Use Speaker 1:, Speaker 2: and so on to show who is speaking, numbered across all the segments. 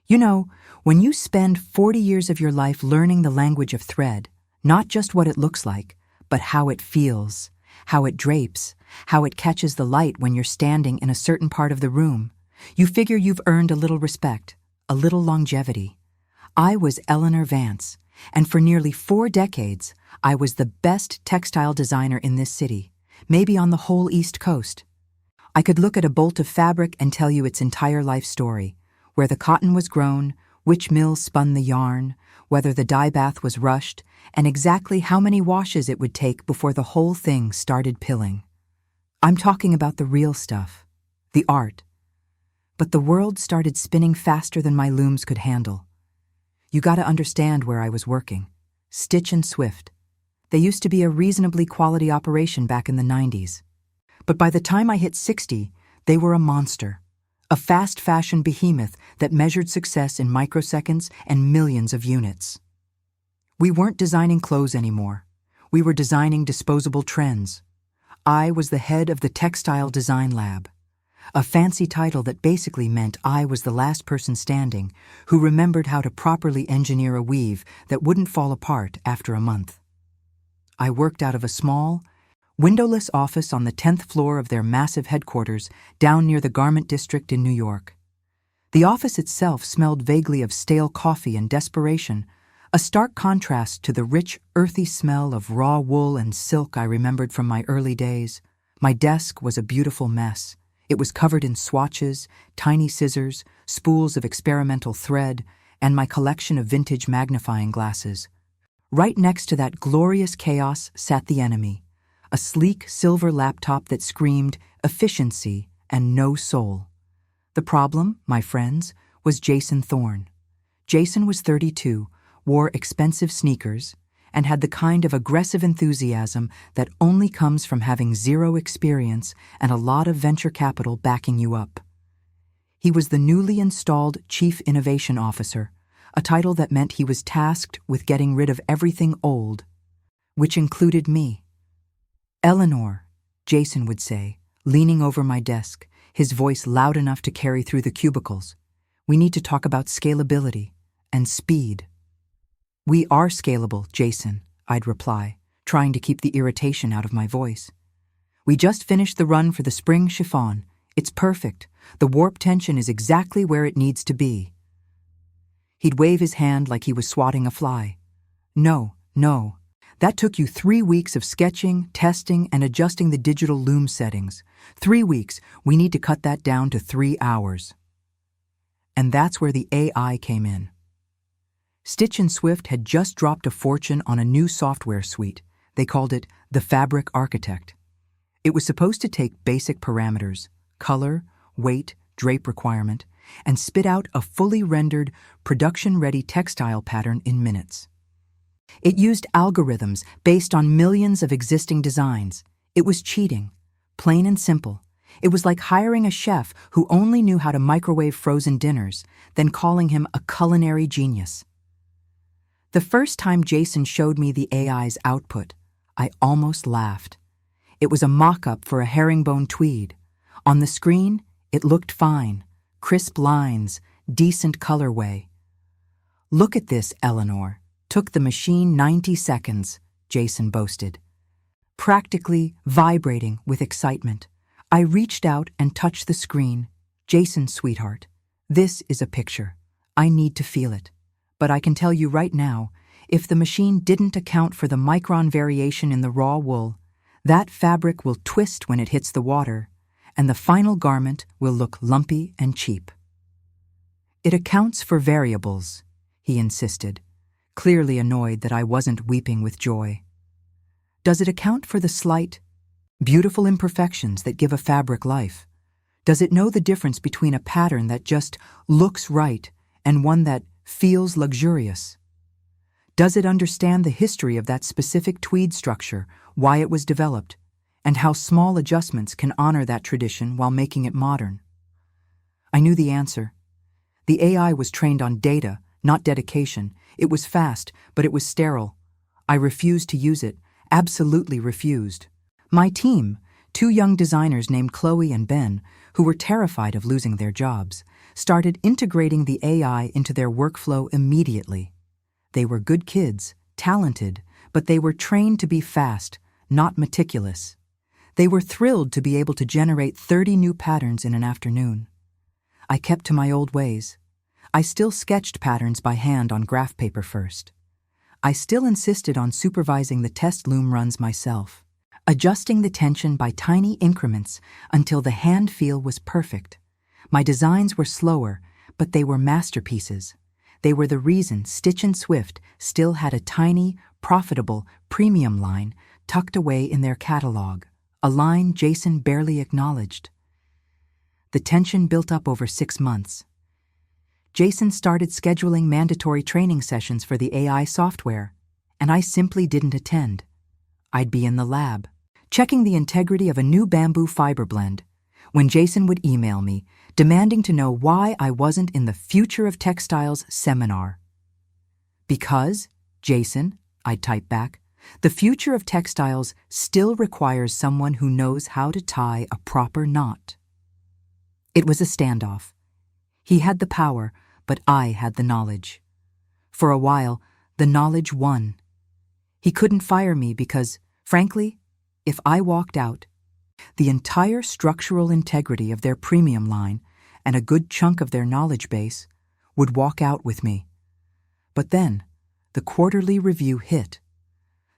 Speaker 1: You know, when you spend 40 years of your life learning the language of thread, not just what it looks like, but how it feels, how it drapes, how it catches the light when you're standing in a certain part of the room, you figure you've earned a little respect, a little longevity. I was Eleanor Vance, and for nearly 4 decades, I was the best textile designer in this city, maybe on the whole East Coast. I could look at a bolt of fabric and tell you its entire life story, where the cotton was grown, which mill spun the yarn, whether the dye bath was rushed, and exactly how many washes it would take before the whole thing started pilling. I'm talking about the real stuff, the art. But the world started spinning faster than my looms could handle. You gotta understand where I was working. Stitch and Swift. They used to be a reasonably quality operation back in the 90s. But by the time I hit 60, they were a monster. A fast fashion behemoth that measured success in microseconds and millions of units. We weren't designing clothes anymore. We were designing disposable trends. I was the head of the Textile Design Lab, a fancy title that basically meant I was the last person standing who remembered how to properly engineer a weave that wouldn't fall apart after a month. I worked out of a small, windowless office on the 10th floor of their massive headquarters down near the Garment District in New York. The office itself smelled vaguely of stale coffee and desperation, a stark contrast to the rich, earthy smell of raw wool and silk I remembered from my early days. My desk was a beautiful mess. It was covered in swatches, tiny scissors, spools of experimental thread, and my collection of vintage magnifying glasses. Right next to that glorious chaos sat the enemy, a sleek silver laptop that screamed efficiency and no soul. The problem, my friends, was Jason Thorne. Jason was 32, wore expensive sneakers, and had the kind of aggressive enthusiasm that only comes from having zero experience and a lot of venture capital backing you up. He was the newly installed Chief Innovation Officer, a title that meant he was tasked with getting rid of everything old, which included me. Eleanor, Jason would say, leaning over my desk, his voice loud enough to carry through the cubicles. We need to talk about scalability and speed. We are scalable, Jason, I'd reply, trying to keep the irritation out of my voice. We just finished the run for the spring chiffon. It's perfect. The warp tension is exactly where it needs to be. He'd wave his hand like he was swatting a fly. No. That took you 3 weeks of sketching, testing, and adjusting the digital loom settings. 3 weeks. We need to cut that down to 3 hours. And that's where the AI came in. Stitch and Swift had just dropped a fortune on a new software suite. They called it the Fabric Architect. It was supposed to take basic parameters, color, weight, drape requirement, and spit out a fully rendered, production-ready textile pattern in minutes. It used algorithms based on millions of existing designs. It was cheating, plain and simple. It was like hiring a chef who only knew how to microwave frozen dinners, then calling him a culinary genius. The first time Jason showed me the AI's output, I almost laughed. It was a mock-up for a herringbone tweed. On the screen, it looked fine, crisp lines, decent colorway. Look at this, Eleanor. Took the machine 90 seconds, Jason boasted. Practically vibrating with excitement, I reached out and touched the screen. Jason, sweetheart, this is a picture. I need to feel it. But I can tell you right now, if the machine didn't account for the micron variation in the raw wool, that fabric will twist when it hits the water, and the final garment will look lumpy and cheap. It accounts for variables, he insisted, clearly annoyed that I wasn't weeping with joy. Does it account for the slight, beautiful imperfections that give a fabric life? Does it know the difference between a pattern that just looks right and one that feels luxurious? Does it understand the history of that specific tweed structure, why it was developed, and how small adjustments can honor that tradition while making it modern? I knew the answer. The AI was trained on data, not dedication. It was fast, but it was sterile. I refused to use it, absolutely refused. My team, 2 young designers named Chloe and Ben, who were terrified of losing their jobs, started integrating the AI into their workflow immediately. They were good kids, talented, but they were trained to be fast, not meticulous. They were thrilled to be able to generate 30 new patterns in an afternoon. I kept to my old ways. I still sketched patterns by hand on graph paper first. I still insisted on supervising the test loom runs myself, adjusting the tension by tiny increments until the hand feel was perfect. My designs were slower, but they were masterpieces. They were the reason Stitch & Swift still had a tiny, profitable, premium line tucked away in their catalog, a line Jason barely acknowledged. The tension built up over 6 months. Jason started scheduling mandatory training sessions for the AI software, and I simply didn't attend. I'd be in the lab, checking the integrity of a new bamboo fiber blend, when Jason would email me, demanding to know why I wasn't in the Future of Textiles seminar. Because, Jason, I'd type back, the future of textiles still requires someone who knows how to tie a proper knot. It was a standoff. He had the power, but I had the knowledge. For a while, the knowledge won. He couldn't fire me because, frankly, if I walked out, the entire structural integrity of their premium line and a good chunk of their knowledge base would walk out with me. But then, the quarterly review hit.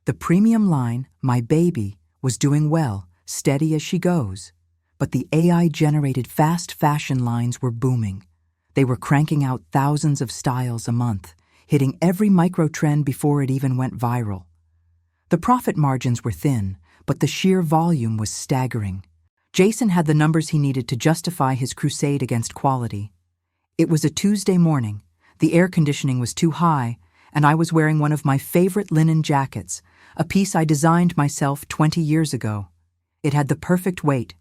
Speaker 1: The premium line, my baby, was doing well, steady as she goes. But the AI-generated fast fashion lines were booming. They were cranking out thousands of styles a month, hitting every micro-trend before it even went viral. The profit margins were thin, but the sheer volume was staggering. Jason had the numbers he needed to justify his crusade against quality. It was a Tuesday morning, the air conditioning was too high, and I was wearing one of my favorite linen jackets, a piece I designed myself 20 years ago. It had the perfect weight.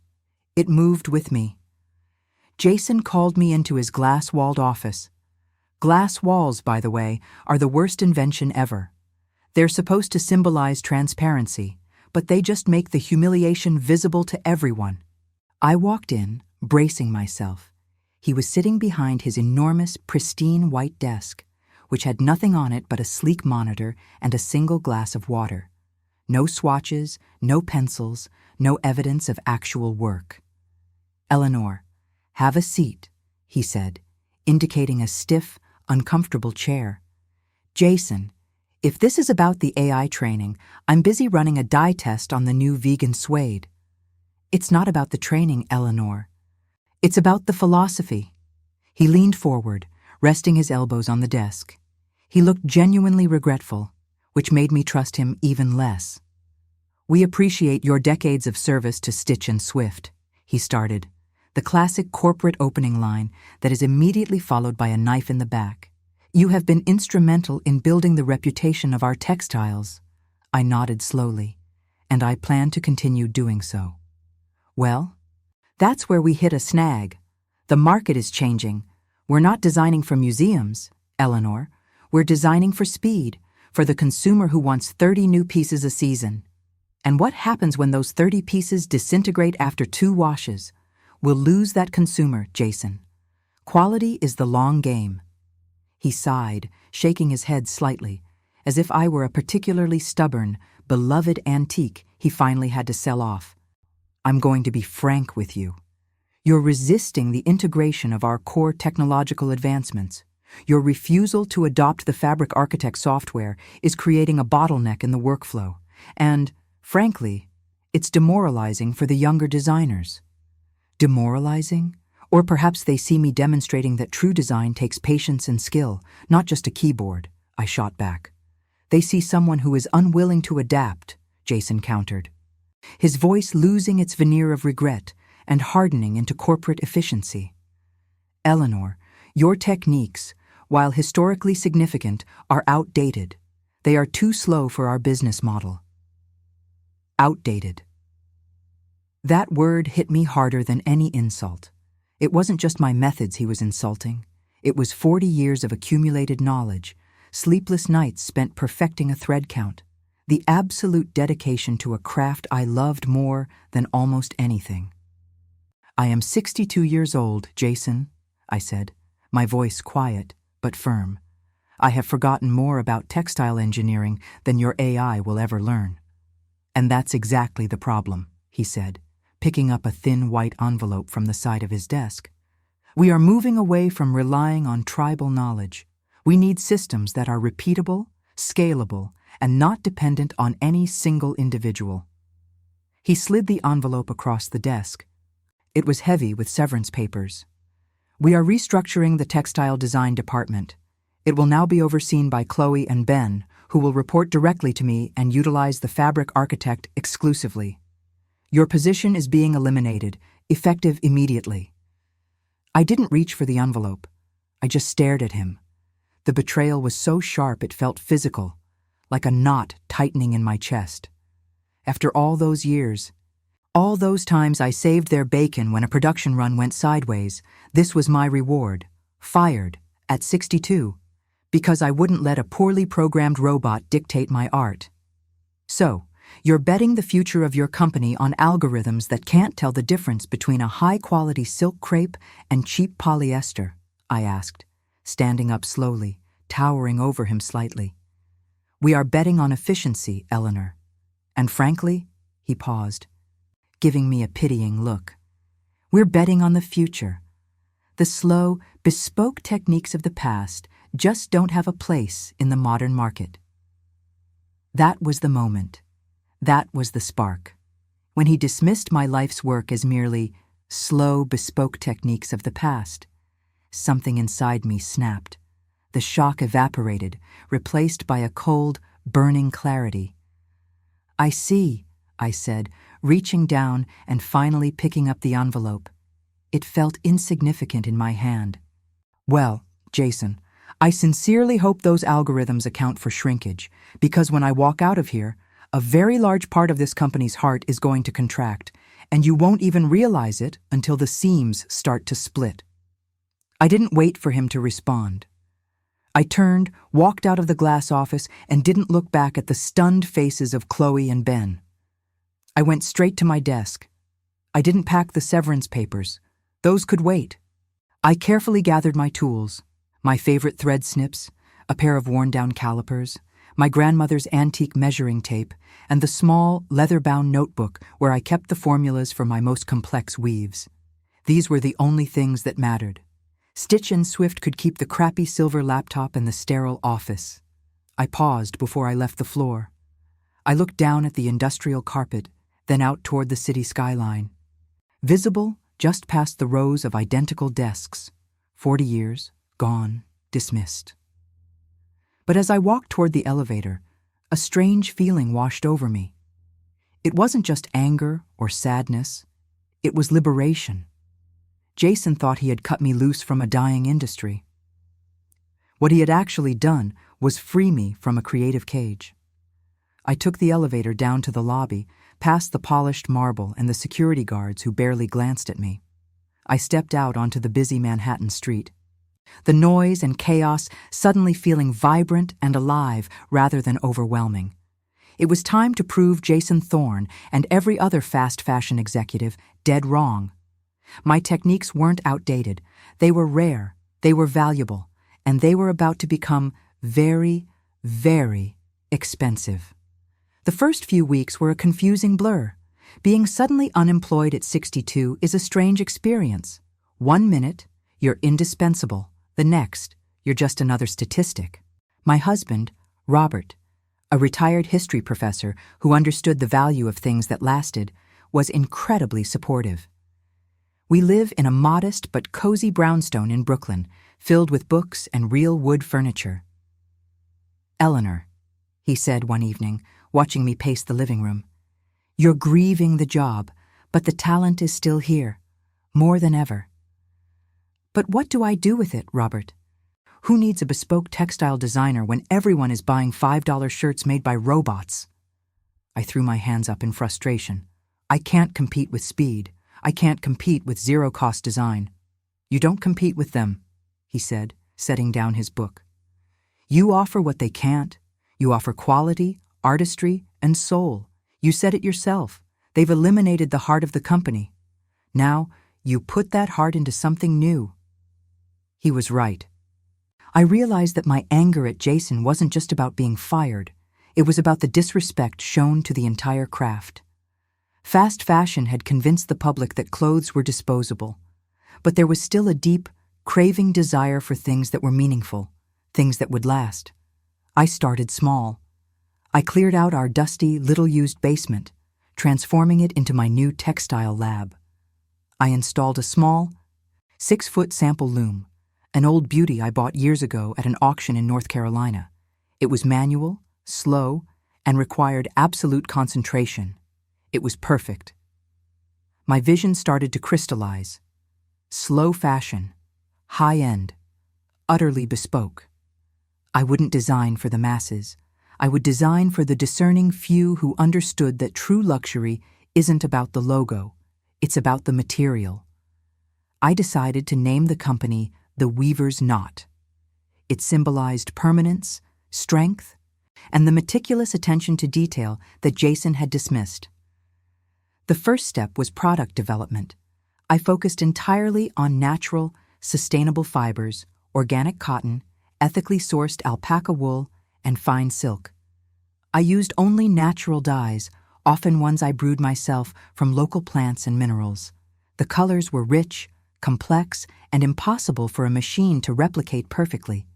Speaker 1: It moved with me. Jason called me into his glass-walled office. Glass walls, by the way, are the worst invention ever. They're supposed to symbolize transparency, but they just make the humiliation visible to everyone. I walked in, bracing myself. He was sitting behind his enormous, pristine white desk, which had nothing on it but a sleek monitor and a single glass of water. No swatches, no pencils, no evidence of actual work. "Eleanor, have a seat," he said, indicating a stiff, uncomfortable chair. "Jason, if this is about the AI training, I'm busy running a dye test on the new vegan suede." "It's not about the training, Eleanor. It's about the philosophy." He leaned forward, resting his elbows on the desk. He looked genuinely regretful, which made me trust him even less. "We appreciate your decades of service to Stitch & Swift," he started, the classic corporate opening line that is immediately followed by a knife in the back. "You have been instrumental in building the reputation of our textiles." I nodded slowly, and I plan to continue doing so. "Well, that's where we hit a snag. The market is changing. We're not designing for museums, Eleanor. We're designing for speed, for the consumer who wants 30 new pieces a season. And what happens when those 30 pieces disintegrate after 2 washes? We'll lose that consumer, Jason. Quality is the long game." He sighed, shaking his head slightly, as if I were a particularly stubborn, beloved antique he finally had to sell off. "I'm going to be frank with you. You're resisting the integration of our core technological advancements. Your refusal to adopt the Fabric Architect software is creating a bottleneck in the workflow, and, frankly, it's demoralizing for the younger designers." Demoralizing? Or perhaps they see me demonstrating that true design takes patience and skill, not just a keyboard, I shot back. "They see someone who is unwilling to adapt," Jason countered, his voice losing its veneer of regret and hardening into corporate efficiency. "Eleanor, your techniques, while historically significant, are outdated. They are too slow for our business model." Outdated. That word hit me harder than any insult. It wasn't just my methods he was insulting. It was 40 years of accumulated knowledge, sleepless nights spent perfecting a thread count, the absolute dedication to a craft I loved more than almost anything. I am 62 years old, Jason, I said, my voice quiet but firm. I have forgotten more about textile engineering than your AI will ever learn. And that's exactly the problem, he said, picking up a thin white envelope from the side of his desk. We are moving away from relying on tribal knowledge. We need systems that are repeatable, scalable, and not dependent on any single individual. He slid the envelope across the desk. It was heavy with severance papers. We are restructuring the textile design department. It will now be overseen by Chloe and Ben, who will report directly to me and utilize the fabric architect exclusively. Your position is being eliminated, effective immediately. I didn't reach for the envelope. I just stared at him. The betrayal was so sharp it felt physical, like a knot tightening in my chest. After all those years, all those times I saved their bacon when a production run went sideways, this was my reward. Fired, at 62, because I wouldn't let a poorly programmed robot dictate my art. So, you're betting the future of your company on algorithms that can't tell the difference between a high-quality silk crepe and cheap polyester, I asked, standing up slowly, towering over him slightly. We are betting on efficiency, Eleanor. And frankly, he paused, giving me a pitying look. We're betting on the future. The slow, bespoke techniques of the past just don't have a place in the modern market. That was the moment. That was the spark. When he dismissed my life's work as merely slow, bespoke techniques of the past, something inside me snapped. The shock evaporated, replaced by a cold, burning clarity. I see, I said, reaching down and finally picking up the envelope. It felt insignificant in my hand. Well, Jason, I sincerely hope those algorithms account for shrinkage, because when I walk out of here, a very large part of this company's heart is going to contract, and you won't even realize it until the seams start to split. I didn't wait for him to respond. I turned, walked out of the glass office, and didn't look back at the stunned faces of Chloe and Ben. I went straight to my desk. I didn't pack the severance papers. Those could wait. I carefully gathered my tools, my favorite thread snips, a pair of worn-down calipers, my grandmother's antique measuring tape, and the small, leather-bound notebook where I kept the formulas for my most complex weaves. These were the only things that mattered. Stitch and Swift could keep the crappy silver laptop and the sterile office. I paused before I left the floor. I looked down at the industrial carpet, then out toward the city skyline. Visible just past the rows of identical desks, 40 years, gone, dismissed. But as I walked toward the elevator, a strange feeling washed over me. It wasn't just anger or sadness, it was liberation. Jason thought he had cut me loose from a dying industry. What he had actually done was free me from a creative cage. I took the elevator down to the lobby, past the polished marble and the security guards who barely glanced at me. I stepped out onto the busy Manhattan street. The noise and chaos suddenly feeling vibrant and alive rather than overwhelming. It was time to prove Jason Thorne and every other fast fashion executive dead wrong. My techniques weren't outdated. They were rare, they were valuable, and they were about to become very, very expensive. The first few weeks were a confusing blur. Being suddenly unemployed at 62 is a strange experience. 1 minute, you're indispensable. The next, you're just another statistic. My husband, Robert, a retired history professor who understood the value of things that lasted, was incredibly supportive. We live in a modest but cozy brownstone in Brooklyn, filled with books and real wood furniture. Eleanor, he said one evening, watching me pace the living room, you're grieving the job, but the talent is still here, more than ever. But what do I do with it, Robert? Who needs a bespoke textile designer when everyone is buying $5 shirts made by robots? I threw my hands up in frustration. I can't compete with speed. I can't compete with zero-cost design. You don't compete with them, he said, setting down his book. You offer what they can't. You offer quality, artistry, and soul. You said it yourself. They've eliminated the heart of the company. Now, You put that heart into something new." He was right. I realized that my anger at Jason wasn't just about being fired. It was about the disrespect shown to the entire craft. Fast fashion had convinced the public that clothes were disposable, but there was still a deep, craving desire for things that were meaningful, things that would last. I started small. I cleared out our dusty, little-used basement, transforming it into my new textile lab. I installed a small, 6-foot sample loom, an old beauty I bought years ago at an auction in North Carolina. It was manual, slow, and required absolute concentration. It was perfect. My vision started to crystallize. Slow fashion, high-end, utterly bespoke. I wouldn't design for the masses. I would design for the discerning few who understood that true luxury isn't about the logo, it's about the material. I decided to name the company The Weaver's Knot. It symbolized permanence, strength, and the meticulous attention to detail that Jason had dismissed. The first step was product development. I focused entirely on natural, sustainable fibers, organic cotton, ethically sourced alpaca wool, and fine silk. I used only natural dyes, often ones I brewed myself from local plants and minerals. The colors were rich, complex, and impossible for a machine to replicate perfectly.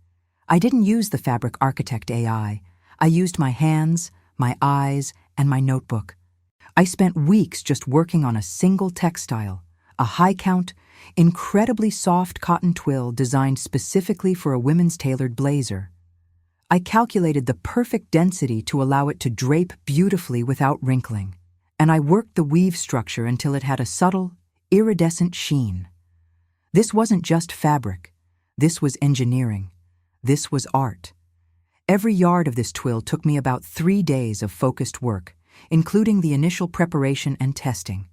Speaker 1: I didn't use the Fabric Architect AI. I used my hands, my eyes, and my notebook. I spent weeks just working on a single textile, a high-count, incredibly soft cotton twill designed specifically for a women's tailored blazer. I calculated the perfect density to allow it to drape beautifully without wrinkling, and I worked the weave structure until it had a subtle, iridescent sheen. This wasn't just fabric. This was engineering. This was art. Every yard of this twill took me about 3 days of focused work, including the initial preparation and testing.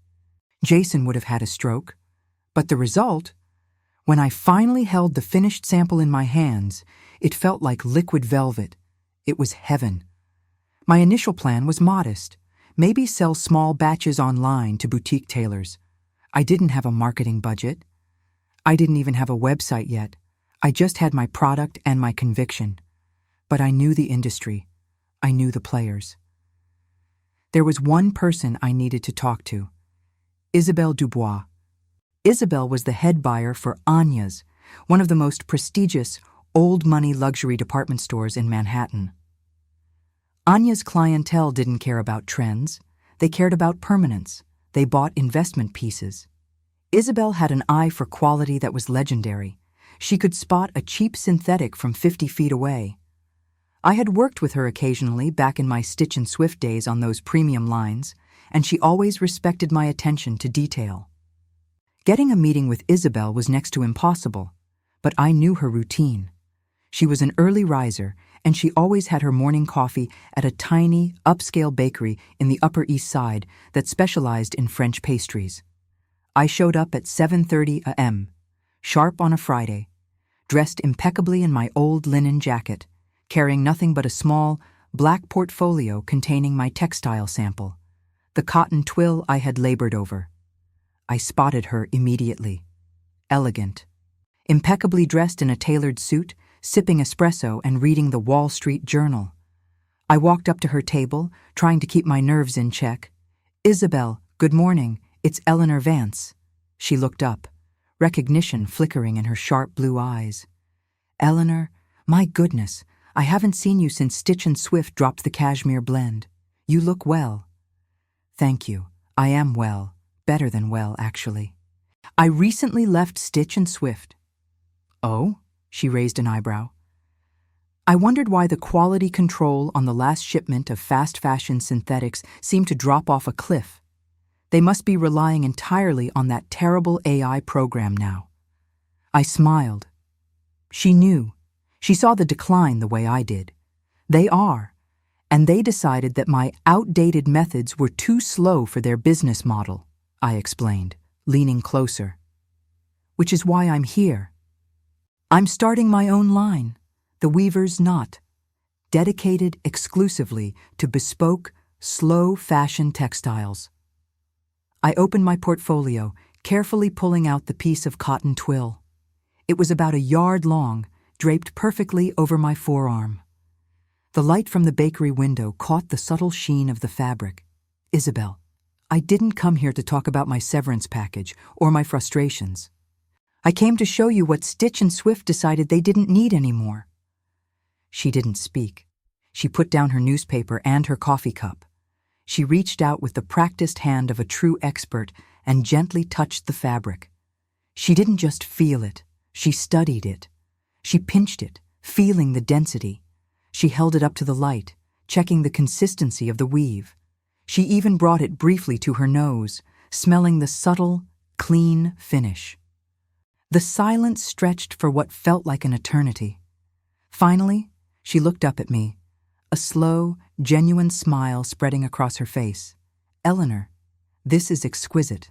Speaker 1: Jason would have had a stroke, but the result, when I finally held the finished sample in my hands, it felt like liquid velvet. It was heaven. My initial plan was modest, maybe sell small batches online to boutique tailors. I didn't have a marketing budget. I didn't even have a website yet. I just had my product and my conviction. But I knew the industry. I knew the players. There was one person I needed to talk to. Isabelle Dubois. Isabelle was the head buyer for Anya's, one of the most prestigious, old-money luxury department stores in Manhattan. Anya's clientele didn't care about trends. They cared about permanence. They bought investment pieces. Isabelle had an eye for quality that was legendary. She could spot a cheap synthetic from 50 feet away. I had worked with her occasionally back in my Stitch and Swift days on those premium lines, and she always respected my attention to detail. Getting a meeting with Isabelle was next to impossible, but I knew her routine. She was an early riser, and she always had her morning coffee at a tiny, upscale bakery in the Upper East Side that specialized in French pastries. I showed up at 7:30 a.m., sharp on a Friday, dressed impeccably in my old linen jacket, carrying nothing but a small, black portfolio containing my textile sample, the cotton twill I had labored over. I spotted her immediately. Elegant. Impeccably dressed in a tailored suit, sipping espresso and reading the Wall Street Journal. I walked up to her table, trying to keep my nerves in check. "Isabelle, good morning. It's Eleanor Vance." She looked up, recognition flickering in her sharp blue eyes. "Eleanor, my goodness, I haven't seen you since Stitch and Swift dropped the cashmere blend. You look well." "Thank you. I am well. Better than well, actually. I recently left Stitch and Swift." "Oh?" She raised an eyebrow. I wondered why the quality control on the last shipment of fast fashion synthetics seemed to drop off a cliff. They must be relying entirely on that terrible AI program now. I smiled. She knew. She saw the decline the way I did. They are. And they decided that my outdated methods were too slow for their business model, I explained, leaning closer. Which is why I'm here. I'm starting my own line, The Weaver's Knot, dedicated exclusively to bespoke, slow fashion textiles. I opened my portfolio, carefully pulling out the piece of cotton twill. It was about a yard long, draped perfectly over my forearm. The light from the bakery window caught the subtle sheen of the fabric. Isabel, I didn't come here to talk about my severance package or my frustrations. I came to show you what Stitch and Swift decided they didn't need anymore. She didn't speak. She put down her newspaper and her coffee cup. She reached out with the practiced hand of a true expert and gently touched the fabric. She didn't just feel it, she studied it. She pinched it, feeling the density. She held it up to the light, checking the consistency of the weave. She even brought it briefly to her nose, smelling the subtle, clean finish. The silence stretched for what felt like an eternity. Finally, she looked up at me, a slow, genuine smile spreading across her face. Eleanor, this is exquisite.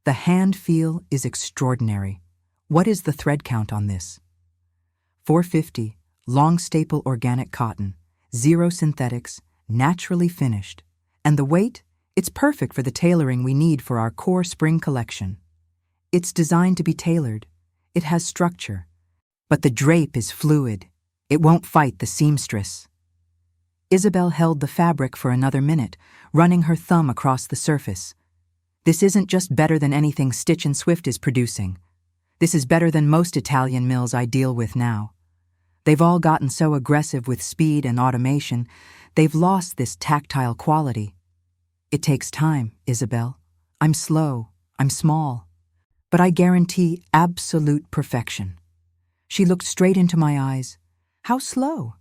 Speaker 1: The hand feel is extraordinary. What is the thread count on this? 450, long staple organic cotton, 0 synthetics, naturally finished. And the weight? It's perfect for the tailoring we need for our core spring collection. It's designed to be tailored. It has structure. But the drape is fluid. It won't fight the seamstress. Isabel held the fabric for another minute, running her thumb across the surface. This isn't just better than anything Stitch and Swift is producing. This is better than most Italian mills I deal with now. They've all gotten so aggressive with speed and automation, they've lost this tactile quality. It takes time, Isabel. I'm slow, I'm small. But I guarantee absolute perfection. She looked straight into my eyes. How slow?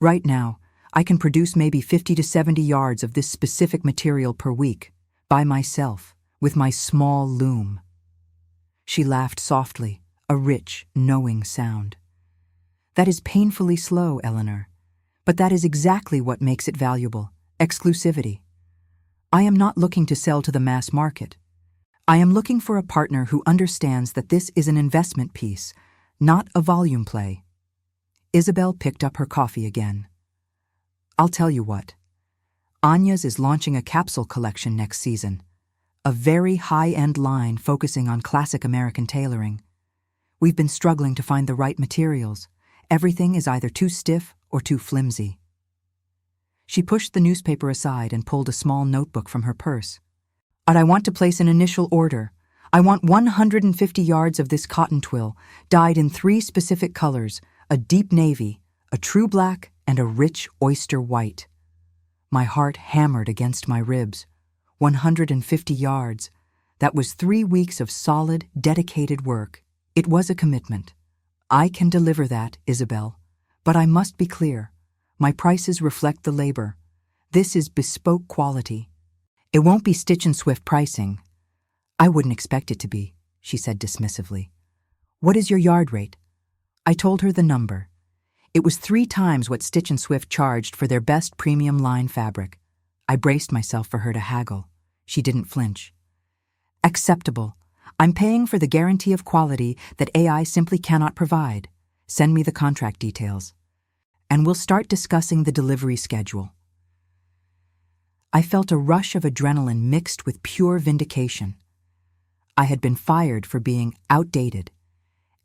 Speaker 1: Right now, I can produce maybe 50 to 70 yards of this specific material per week, by myself, with my small loom. She laughed softly, a rich, knowing sound. That is painfully slow, Eleanor, but that is exactly what makes it valuable, exclusivity. I am not looking to sell to the mass market. I am looking for a partner who understands that this is an investment piece, not a volume play. Isabel picked up her coffee again. I'll tell you what. Anya's is launching a capsule collection next season, a very high-end line focusing on classic American tailoring. We've been struggling to find the right materials. Everything is either too stiff or too flimsy. She pushed the newspaper aside and pulled a small notebook from her purse. I want to place an initial order. I want 150 yards of this cotton twill, dyed in 3 specific colors, a deep navy, a true black, and a rich oyster white. My heart hammered against my ribs. 150 yards. That was 3 weeks of solid, dedicated work. It was a commitment. I can deliver that, Isabel. But I must be clear. My prices reflect the labor. This is bespoke quality. It won't be Stitch and Swift pricing. I wouldn't expect it to be, she said dismissively. What is your yard rate? I told her the number. It was 3 times what Stitch and Swift charged for their best premium line fabric. I braced myself for her to haggle. She didn't flinch. Acceptable. I'm paying for the guarantee of quality that AI simply cannot provide. Send me the contract details. And we'll start discussing the delivery schedule. I felt a rush of adrenaline mixed with pure vindication. I had been fired for being outdated,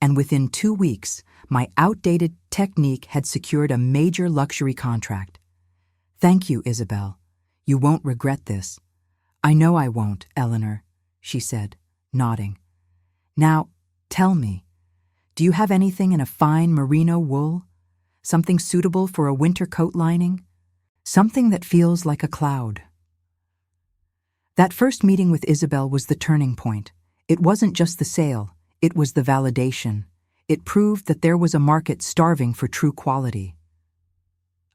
Speaker 1: and within 2 weeks, my outdated technique had secured a major luxury contract. Thank you, Isabel. You won't regret this. I know I won't, Eleanor, she said, nodding. Now, tell me, do you have anything in a fine merino wool? Something suitable for a winter coat lining? Something that feels like a cloud. That first meeting with Isabel was the turning point. It wasn't just the sale, it was the validation. It proved that there was a market starving for true quality.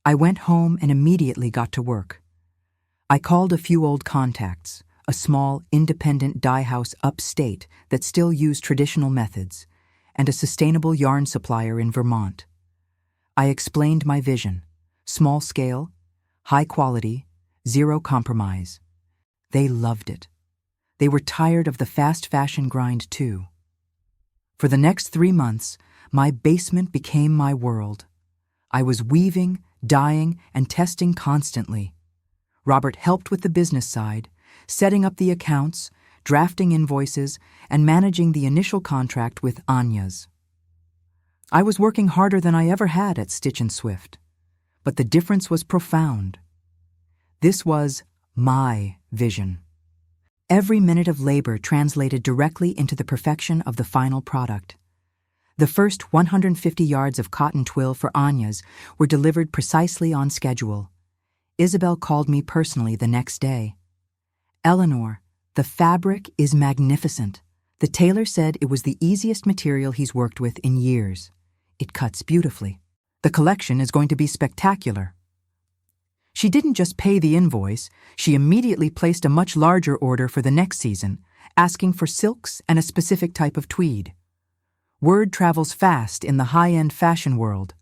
Speaker 1: I went home and immediately got to work. I called a few old contacts, a small, independent dye house upstate that still used traditional methods, and a sustainable yarn supplier in Vermont. I explained my vision: small scale, high quality, zero compromise. They loved it. They were tired of the fast fashion grind too. For the next 3 months, my basement became my world. I was weaving, dyeing, and testing constantly. Robert helped with the business side, setting up the accounts, drafting invoices, and managing the initial contract with Anya's. I was working harder than I ever had at Stitch & Swift, but the difference was profound. This was my vision. Every minute of labor translated directly into the perfection of the final product. The first 150 yards of cotton twill for Anya's were delivered precisely on schedule. Isabel called me personally the next day. "Eleanor, the fabric is magnificent. The tailor said it was the easiest material he's worked with in years. It cuts beautifully. The collection is going to be spectacular." She didn't just pay the invoice, she immediately placed a much larger order for the next season, asking for silks and a specific type of tweed. Word travels fast in the high-end fashion world.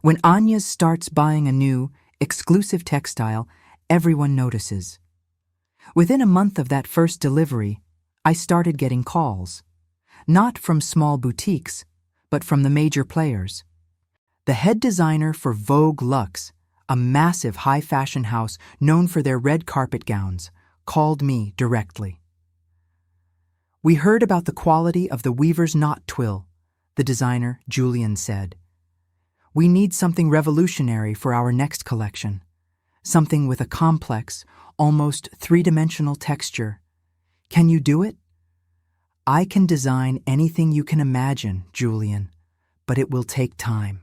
Speaker 1: When Anya's starts buying a new, exclusive textile, everyone notices. Within a month of that first delivery, I started getting calls. Not from small boutiques, but from the major players. The head designer for Vogue Luxe, a massive high-fashion house known for their red carpet gowns, called me directly. "We heard about the quality of the weaver's knot twill," the designer, Julian, said. "We need something revolutionary for our next collection. Something with a complex, almost three-dimensional texture. Can you do it?" "I can design anything you can imagine, Julian, but it will take time."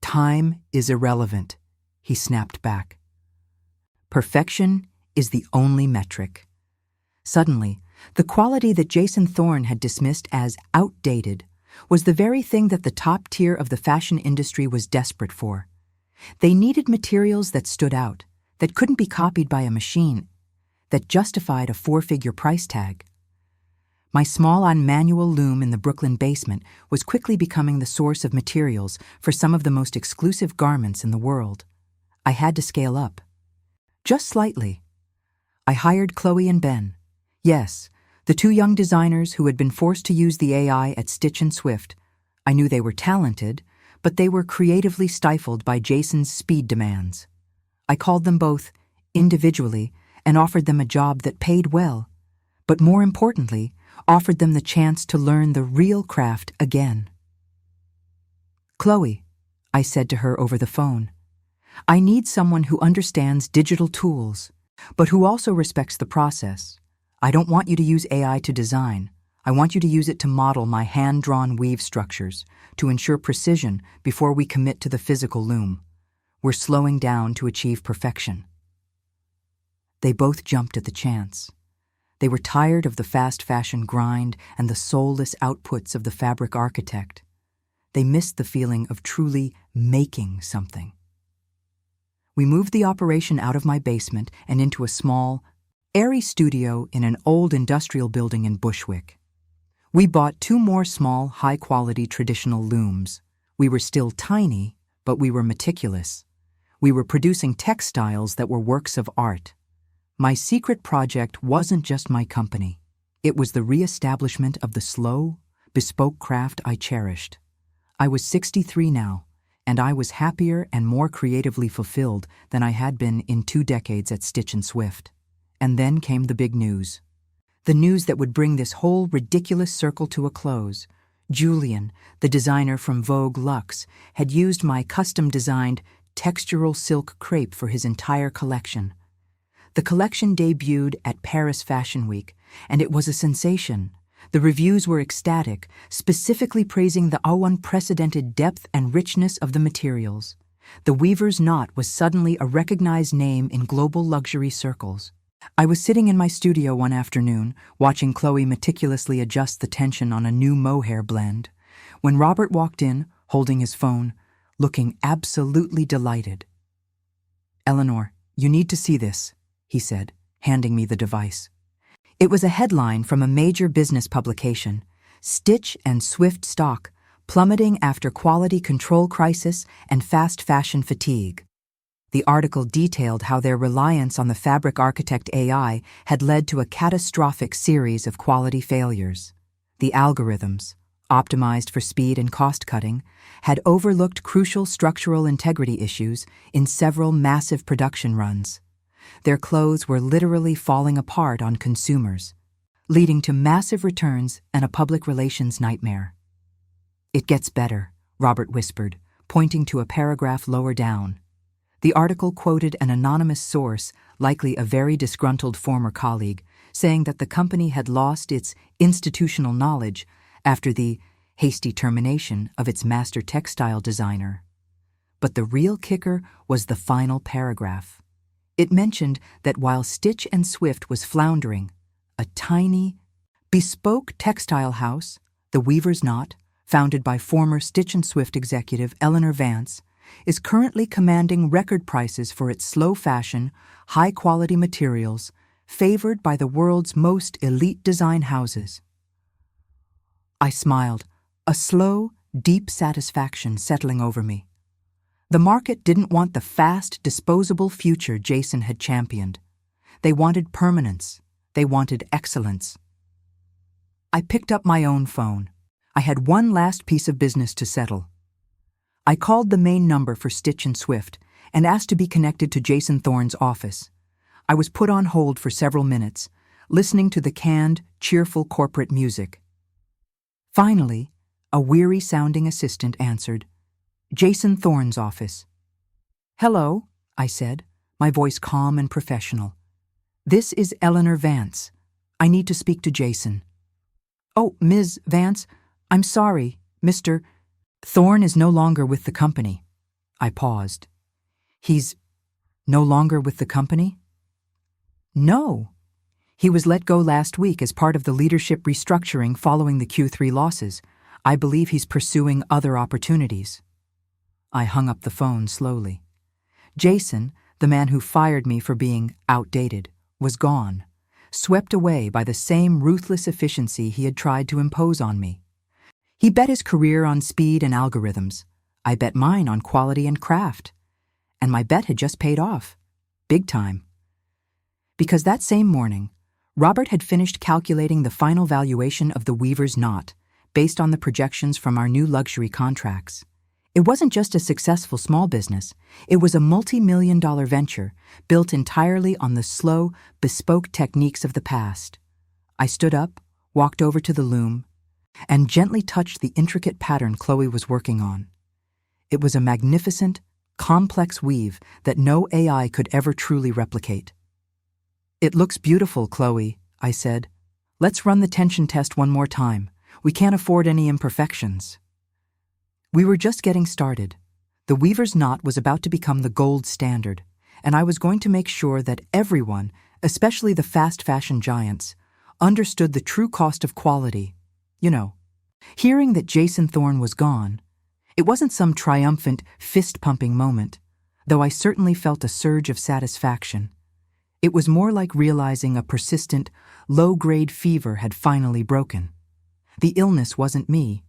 Speaker 1: "Time is irrelevant," he snapped back. "Perfection is the only metric." Suddenly, the quality that Jason Thorne had dismissed as outdated was the very thing that the top tier of the fashion industry was desperate for. They needed materials that stood out, that couldn't be copied by a machine, that justified a four-figure price tag. My small manual loom in the Brooklyn basement was quickly becoming the source of materials for some of the most exclusive garments in the world. I had to scale up. Just slightly. I hired Chloe and Ben. Yes, the two young designers who had been forced to use the AI at Stitch & Swift. I knew they were talented, but they were creatively stifled by Jason's speed demands. I called them both individually and offered them a job that paid well, but more importantly, offered them the chance to learn the real craft again. "Chloe," I said to her over the phone, "I need someone who understands digital tools, but who also respects the process. I don't want you to use AI to design. I want you to use it to model my hand-drawn weave structures, to ensure precision before we commit to the physical loom. We're slowing down to achieve perfection." They both jumped at the chance. They were tired of the fast fashion grind and the soulless outputs of the fabric architect. They missed the feeling of truly making something. We moved the operation out of my basement and into a small, airy studio in an old industrial building in Bushwick. We bought 2 more small, high-quality traditional looms. We were still tiny, but we were meticulous. We were producing textiles that were works of art. My secret project wasn't just my company. It was the re-establishment of the slow, bespoke craft I cherished. I was 63 now, and I was happier and more creatively fulfilled than I had been in 2 decades at Stitch & Swift. And then came the big news. The news that would bring this whole ridiculous circle to a close. Julian, the designer from Vogue Luxe, had used my custom-designed textural silk crepe for his entire collection. The collection debuted at Paris Fashion Week, and it was a sensation. The reviews were ecstatic, specifically praising the unprecedented depth and richness of the materials. The weaver's knot was suddenly a recognized name in global luxury circles. I was sitting in my studio one afternoon, watching Chloe meticulously adjust the tension on a new mohair blend, when Robert walked in, holding his phone, looking absolutely delighted. "Eleanor, you need to see this," he said, handing me the device. It was a headline from a major business publication: "Stitch & Swift stock plummeting after quality control crisis and fast fashion fatigue." The article detailed how their reliance on the fabric architect AI had led to a catastrophic series of quality failures. The algorithms, optimized for speed and cost-cutting, had overlooked crucial structural integrity issues in several massive production runs. Their clothes were literally falling apart on consumers, leading to massive returns and a public relations nightmare. "It gets better," Robert whispered, pointing to a paragraph lower down. The article quoted an anonymous source, likely a very disgruntled former colleague, saying that the company had lost its institutional knowledge after the hasty termination of its master textile designer. But the real kicker was the final paragraph. It mentioned that while Stitch & Swift was floundering, a tiny, bespoke textile house, the Weaver's Knot, founded by former Stitch & Swift executive Eleanor Vance, is currently commanding record prices for its slow fashion, high-quality materials, favored by the world's most elite design houses. I smiled, a slow, deep satisfaction settling over me. The market didn't want the fast, disposable future Jason had championed. They wanted permanence. They wanted excellence. I picked up my own phone. I had one last piece of business to settle. I called the main number for Stitch & Swift and asked to be connected to Jason Thorne's office. I was put on hold for several minutes, listening to the canned, cheerful corporate music. Finally, a weary-sounding assistant answered. "Jason Thorne's office." "Hello," I said, my voice calm and professional. "This is Eleanor Vance. I need to speak to Jason." "Oh, Ms. Vance, I'm sorry, Mr. Thorne is no longer with the company." I paused. "He's no longer with the company?" "No. He was let go last week as part of the leadership restructuring following the Q3 losses. I believe he's pursuing other opportunities." I hung up the phone slowly. Jason, the man who fired me for being outdated, was gone, swept away by the same ruthless efficiency he had tried to impose on me. He bet his career on speed and algorithms. I bet mine on quality and craft. And my bet had just paid off. Big time. Because that same morning, Robert had finished calculating the final valuation of the Weaver's Knot, based on the projections from our new luxury contracts. It wasn't just a successful small business. It was a multi-million-dollar venture built entirely on the slow, bespoke techniques of the past. I stood up, walked over to the loom, and gently touched the intricate pattern Chloe was working on. It was a magnificent, complex weave that no AI could ever truly replicate. "It looks beautiful, Chloe," I said. "Let's run the tension test one more time. We can't afford any imperfections." We were just getting started. The Weaver's Knot was about to become the gold standard, and I was going to make sure that everyone, especially the fast fashion giants, understood the true cost of quality. You know, hearing that Jason Thorne was gone, it wasn't some triumphant, fist-pumping moment, though I certainly felt a surge of satisfaction. It was more like realizing a persistent, low-grade fever had finally broken. The illness wasn't me.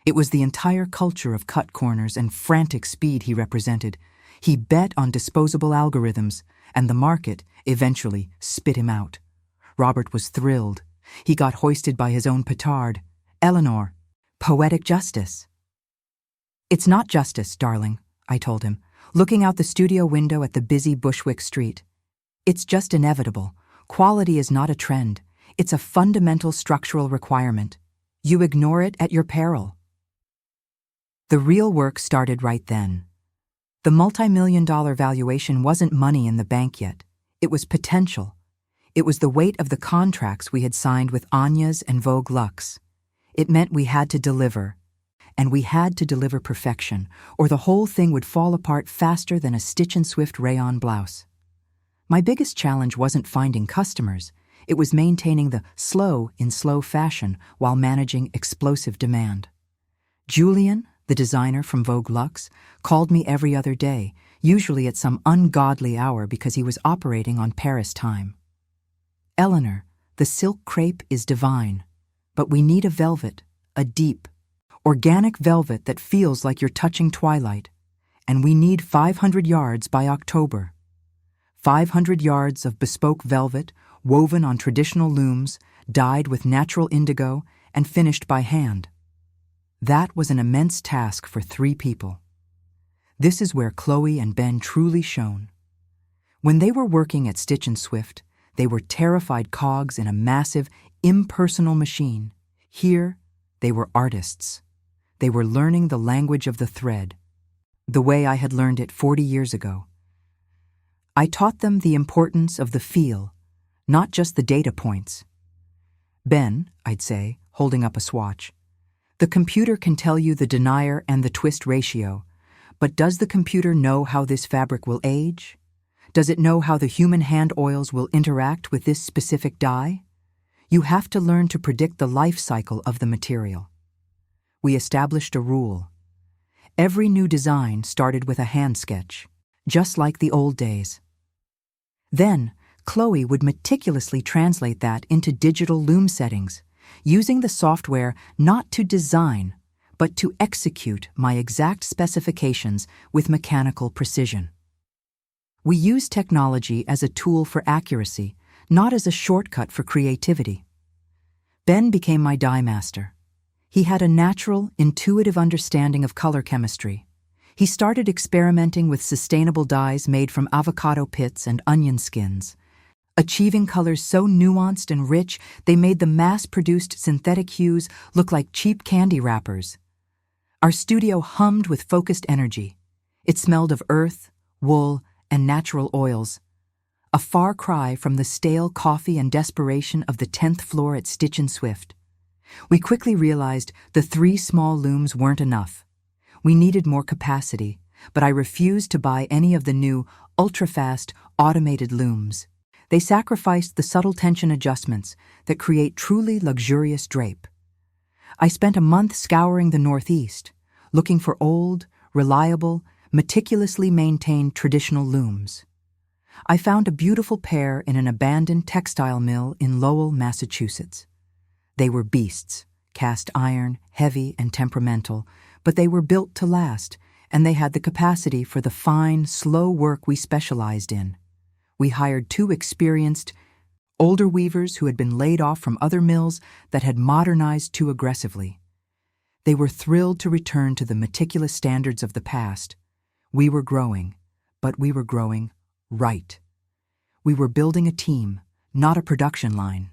Speaker 1: It was the entire culture of cut corners and frantic speed he represented. He bet on disposable algorithms, and the market eventually spit him out. Robert was thrilled. He got hoisted by his own petard. "Eleanor, poetic justice." "It's not justice, darling," I told him, looking out the studio window at the busy Bushwick Street. "It's just inevitable. Quality is not a trend. It's a fundamental structural requirement. You ignore it at your peril." The real work started right then. The multi-million-dollar valuation wasn't money in the bank yet. It was potential. It was the weight of the contracts we had signed with Anya's and Vogue Luxe. It meant we had to deliver. And we had to deliver perfection, or the whole thing would fall apart faster than a Stitch & Swift rayon blouse. My biggest challenge wasn't finding customers. It was maintaining the slow in slow fashion while managing explosive demand. Julian, the designer from Vogue Luxe, called me every other day, usually at some ungodly hour because he was operating on Paris time. "Eleanor, the silk crepe is divine, but we need a velvet, a deep, organic velvet that feels like you're touching twilight, and we need 500 yards by October. 500 yards of bespoke velvet, woven on traditional looms, dyed with natural indigo, and finished by hand." That was an immense task for 3 people. This is where Chloe and Ben truly shone. When they were working at Stitch and Swift, they were terrified cogs in a massive, impersonal machine. Here, they were artists. They were learning the language of the thread, the way I had learned it 40 years ago. I taught them the importance of the feel, not just the data points. Ben, I'd say, holding up a swatch, the computer can tell you the denier and the twist ratio, but does the computer know how this fabric will age? Does it know how the human hand oils will interact with this specific dye? You have to learn to predict the life cycle of the material. We established a rule. Every new design started with a hand sketch, just like the old days. Then, Chloe would meticulously translate that into digital loom settings, using the software not to design, but to execute my exact specifications with mechanical precision. We use technology as a tool for accuracy, not as a shortcut for creativity. Ben became my dye master. He had a natural, intuitive understanding of color chemistry. He started experimenting with sustainable dyes made from avocado pits and onion skins, achieving colors so nuanced and rich they made the mass-produced synthetic hues look like cheap candy wrappers. Our studio hummed with focused energy. It smelled of earth, wool, and natural oils, a far cry from the stale coffee and desperation of the 10th floor at Stitch and Swift. We quickly realized the 3 small looms weren't enough. We needed more capacity, but I refused to buy any of the new, ultra-fast, automated looms. They sacrificed the subtle tension adjustments that create truly luxurious drape. I spent a month scouring the Northeast, looking for old, reliable, meticulously maintained traditional looms. I found a beautiful pair in an abandoned textile mill in Lowell, Massachusetts. They were beasts, cast iron, heavy and temperamental, but they were built to last, and they had the capacity for the fine, slow work we specialized in. We hired 2 experienced, older weavers who had been laid off from other mills that had modernized too aggressively. They were thrilled to return to the meticulous standards of the past. We were growing, but we were growing right. We were building a team, not a production line.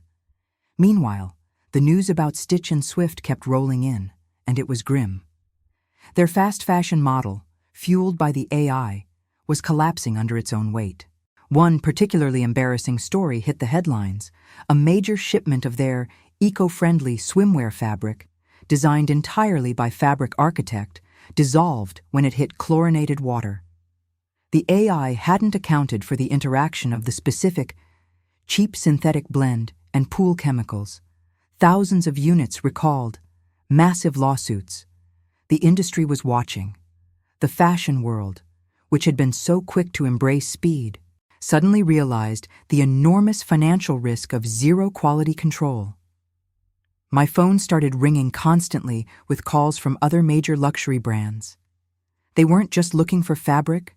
Speaker 1: Meanwhile, the news about Stitch and Swift kept rolling in, and it was grim. Their fast fashion model, fueled by the AI, was collapsing under its own weight. One particularly embarrassing story hit the headlines. A major shipment of their eco-friendly swimwear fabric, designed entirely by Fabric Architect, dissolved when it hit chlorinated water. The AI hadn't accounted for the interaction of the specific, cheap synthetic blend and pool chemicals. Thousands of units recalled, massive lawsuits. The industry was watching. The fashion world, which had been so quick to embrace speed, suddenly realized the enormous financial risk of zero quality control. My phone started ringing constantly with calls from other major luxury brands. They weren't just looking for fabric,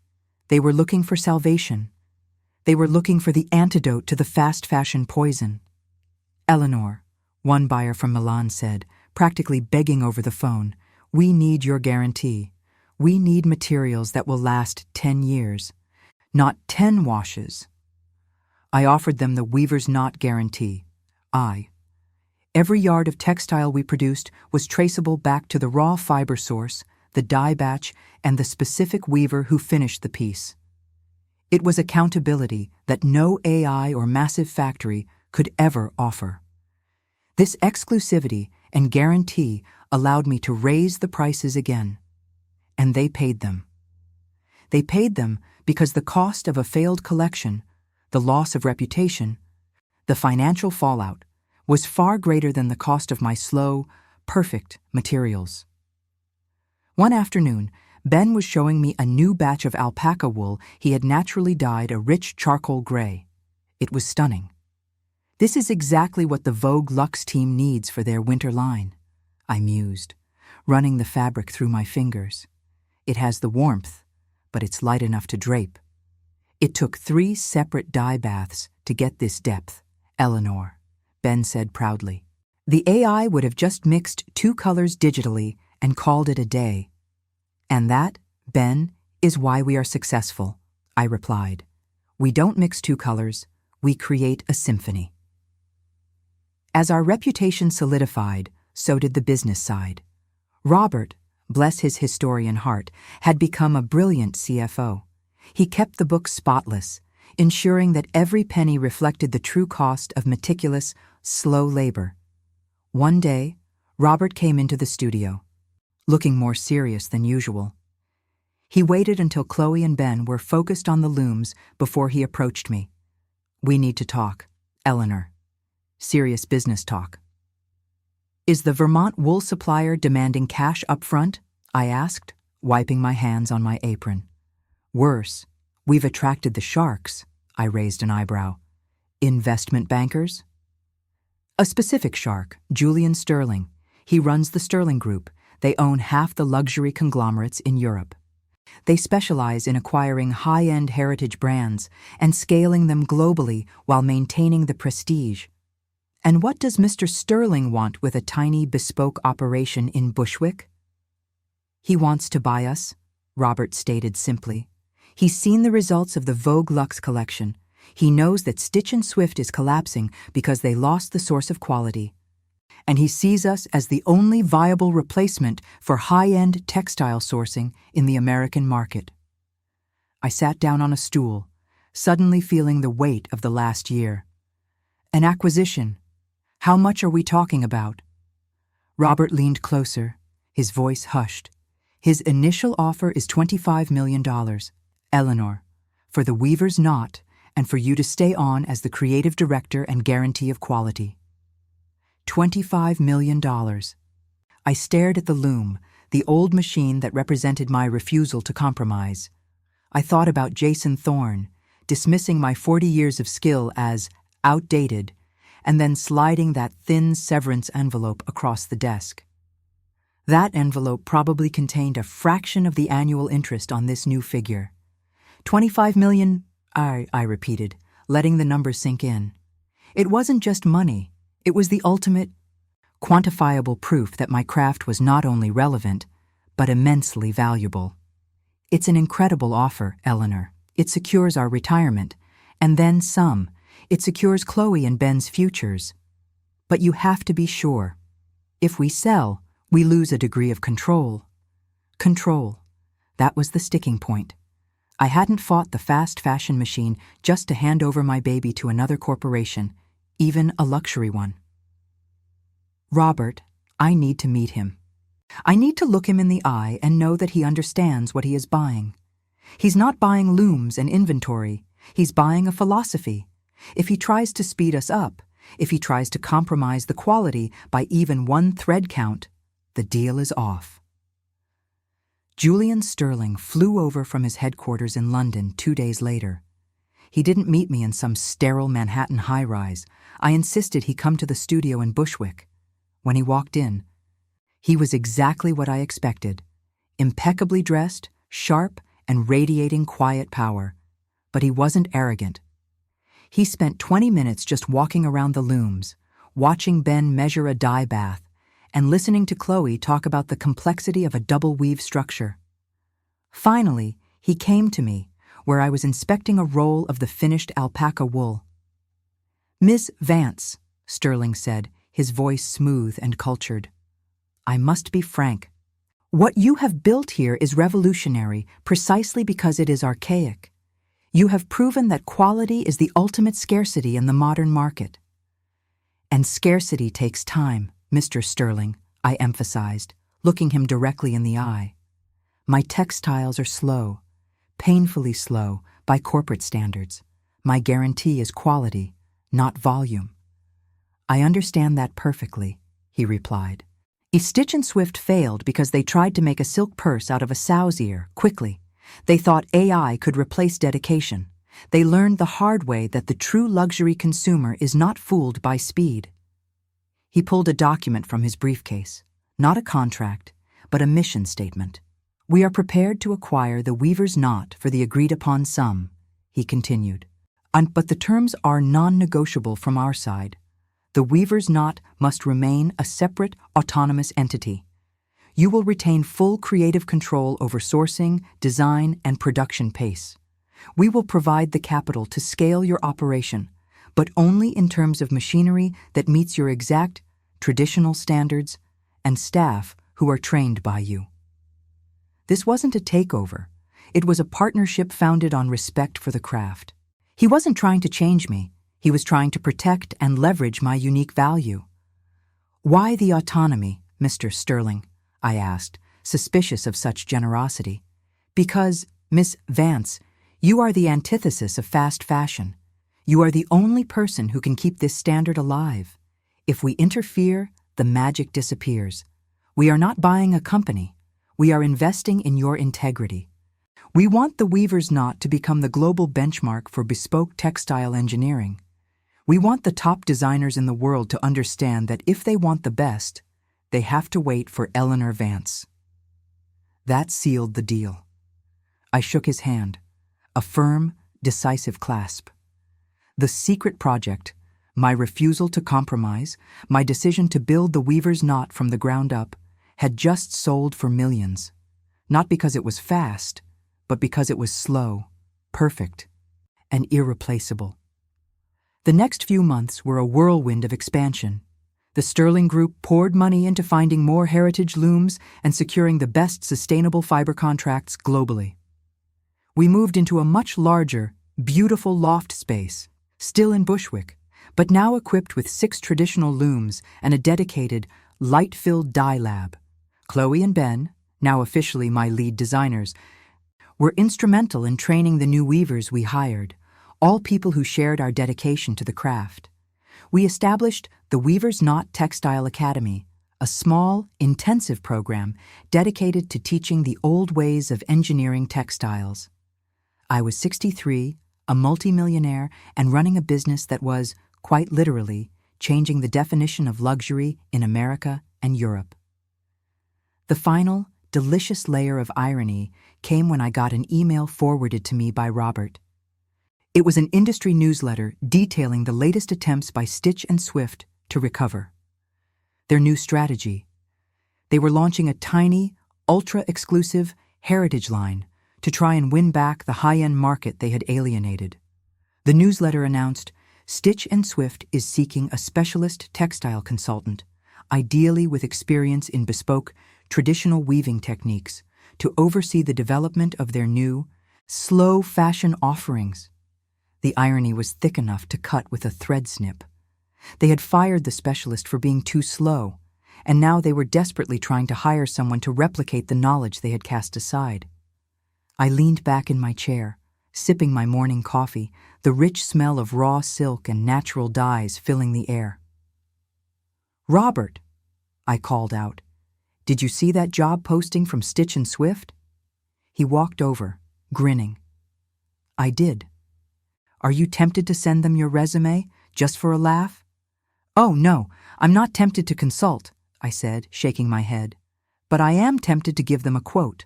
Speaker 1: they were looking for salvation. They were looking for the antidote to the fast fashion poison. Eleanor, one buyer from Milan said, practically begging over the phone, "We need your guarantee. We need materials that will last 10 years. Not 10 washes." I offered them the weaver's knot guarantee. Every yard of textile we produced was traceable back to the raw fiber source, the dye batch, and the specific weaver who finished the piece. It was accountability that no AI or massive factory could ever offer. This exclusivity and guarantee allowed me to raise the prices again. And they paid them. They paid them because the cost of a failed collection, the loss of reputation, the financial fallout, was far greater than the cost of my slow, perfect materials. One afternoon, Ben was showing me a new batch of alpaca wool he had naturally dyed a rich charcoal gray. It was stunning. "This is exactly what the Vogue Luxe team needs for their winter line," I mused, running the fabric through my fingers. "It has the warmth, but it's light enough to drape." "It took 3 separate dye baths to get this depth, Eleanor," Ben said proudly. "The AI would have just mixed 2 colors digitally and called it a day." "And that, Ben, is why we are successful," I replied. We don't mix two colors, we create a symphony. As our reputation solidified, so did the business side. Robert, bless his historian heart, had become a brilliant CFO. He kept the books spotless, ensuring that every penny reflected the true cost of meticulous, slow labor. One day, Robert came into the studio, looking more serious than usual. He waited until Chloe and Ben were focused on the looms before he approached me. "We need to talk, Eleanor. Serious business talk." "Is the Vermont wool supplier demanding cash up front?" I asked, wiping my hands on my apron. "Worse, we've attracted the sharks," I raised an eyebrow. "Investment bankers?" "A specific shark, Julian Sterling. He runs the Sterling Group. They own half the luxury conglomerates in Europe. They specialize in acquiring high-end heritage brands and scaling them globally while maintaining the prestige. And what does Mr. Sterling want with a tiny bespoke operation in Bushwick?" "He wants to buy us," Robert stated simply. "He's seen the results of the Vogue Luxe collection. He knows that Stitch & Swift is collapsing because they lost the source of quality. And he sees us as the only viable replacement for high-end textile sourcing in the American market." I sat down on a stool, suddenly feeling the weight of the last year. "An acquisition. How much are we talking about?" Robert leaned closer, his voice hushed. "His initial offer is $25 million, Eleanor, for the weaver's knot and for you to stay on as the creative director and guarantee of quality." $25 million. I stared at the loom, the old machine that represented my refusal to compromise. I thought about Jason Thorne, dismissing my 40 years of skill as outdated, and then sliding that thin severance envelope across the desk. That envelope probably contained a fraction of the annual interest on this new figure. $25 million, I repeated, letting the number sink in. It wasn't just money. It was the ultimate, quantifiable proof that my craft was not only relevant, but immensely valuable. "It's an incredible offer, Eleanor. It secures our retirement, and then some. It secures Chloe and Ben's futures. But you have to be sure. If we sell, we lose a degree of control." Control. That was the sticking point. I hadn't fought the fast fashion machine just to hand over my baby to another corporation, even a luxury one. "Robert, I need to meet him. I need to look him in the eye and know that he understands what he is buying. He's not buying looms and inventory. He's buying a philosophy. If he tries to speed us up, if he tries to compromise the quality by even one thread count, the deal is off." Julian Sterling flew over from his headquarters in London 2 days later. He didn't meet me in some sterile Manhattan high-rise. I insisted he come to the studio in Bushwick. When he walked in, he was exactly what I expected. Impeccably dressed, sharp, and radiating quiet power. But he wasn't arrogant. He spent 20 minutes just walking around the looms, watching Ben measure a dye bath, and listening to Chloe talk about the complexity of a double-weave structure. Finally, he came to me, where I was inspecting a roll of the finished alpaca wool. "Miss Vance," Sterling said, his voice smooth and cultured. "I must be frank. What you have built here is revolutionary precisely because it is archaic. You have proven that quality is the ultimate scarcity in the modern market." "And scarcity takes time, Mr. Sterling," I emphasized, looking him directly in the eye. "My textiles are slow, painfully slow by corporate standards. My guarantee is quality, not volume." "I understand that perfectly," he replied. "If Stitch & Swift failed because they tried to make a silk purse out of a sow's ear quickly, they thought AI could replace dedication. They learned the hard way that the true luxury consumer is not fooled by speed." He pulled a document from his briefcase, not a contract, but a mission statement. "We are prepared to acquire the weaver's knot for the agreed-upon sum," he continued. But the terms are non-negotiable from our side. The weaver's knot must remain a separate, autonomous entity. You will retain full creative control over sourcing, design, and production pace. We will provide the capital to scale your operation, but only in terms of machinery that meets your exact traditional standards and staff who are trained by you. This wasn't a takeover. It was a partnership founded on respect for the craft. He wasn't trying to change me. He was trying to protect and leverage my unique value. "Why the autonomy, Mr. Sterling?" I asked, suspicious of such generosity. "Because, Miss Vance, you are the antithesis of fast fashion. You are the only person who can keep this standard alive. If we interfere, the magic disappears. We are not buying a company. We are investing in your integrity. We want the Weaver's Knot to become the global benchmark for bespoke textile engineering. We want the top designers in the world to understand that if they want the best, they have to wait for Eleanor Vance." That sealed the deal. I shook his hand, a firm, decisive clasp. The secret project, my refusal to compromise, my decision to build the Weaver's Knot from the ground up, had just sold for millions. Not because it was fast, but because it was slow, perfect, and irreplaceable. The next few months were a whirlwind of expansion. The Sterling Group poured money into finding more heritage looms and securing the best sustainable fiber contracts globally. We moved into a much larger, beautiful loft space, still in Bushwick, but now equipped with 6 traditional looms and a dedicated, light-filled dye lab. Chloe and Ben, now officially my lead designers, were instrumental in training the new weavers we hired, all people who shared our dedication to the craft. We established the Weaver's Knot Textile Academy, a small, intensive program dedicated to teaching the old ways of engineering textiles. I was 63, a multimillionaire, and running a business that was, quite literally, changing the definition of luxury in America and Europe. The final, delicious layer of irony came when I got an email forwarded to me by Robert. It was an industry newsletter detailing the latest attempts by Stitch and Swift to recover. Their new strategy. They were launching a tiny, ultra-exclusive heritage line to try and win back the high-end market they had alienated. The newsletter announced, Stitch and Swift is seeking a specialist textile consultant, ideally with experience in bespoke, traditional weaving techniques, to oversee the development of their new, slow fashion offerings. The irony was thick enough to cut with a thread snip. They had fired the specialist for being too slow, and now they were desperately trying to hire someone to replicate the knowledge they had cast aside. I leaned back in my chair, sipping my morning coffee, the rich smell of raw silk and natural dyes filling the air. "Robert," I called out, "did you see that job posting from Stitch and Swift?" He walked over, grinning. "I did. Are you tempted to send them your resume, just for a laugh?" "Oh, no, I'm not tempted to consult," I said, shaking my head. "But I am tempted to give them a quote."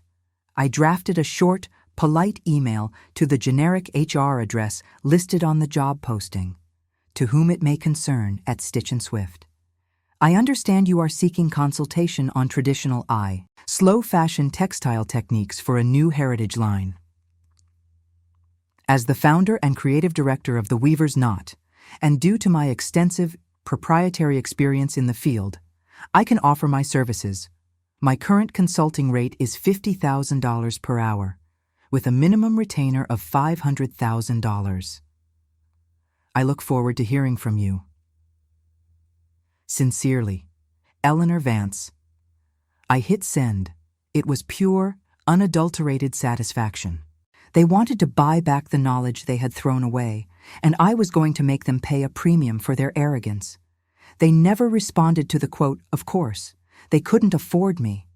Speaker 1: I drafted a short, polite email to the generic HR address listed on the job posting, "To whom it may concern at Stitch and Swift. I understand you are seeking consultation on traditional slow fashion textile techniques for a new heritage line. As the founder and creative director of the Weaver's Knot, and due to my extensive proprietary experience in the field, I can offer my services. My current consulting rate is $50,000 per hour, with a minimum retainer of $500,000. I look forward to hearing from you. Sincerely, Eleanor Vance. I hit send. It was pure, unadulterated satisfaction. They wanted to buy back the knowledge they had thrown away, and I was going to make them pay a premium for their arrogance. They never responded to the quote, "Of course." They couldn't afford me.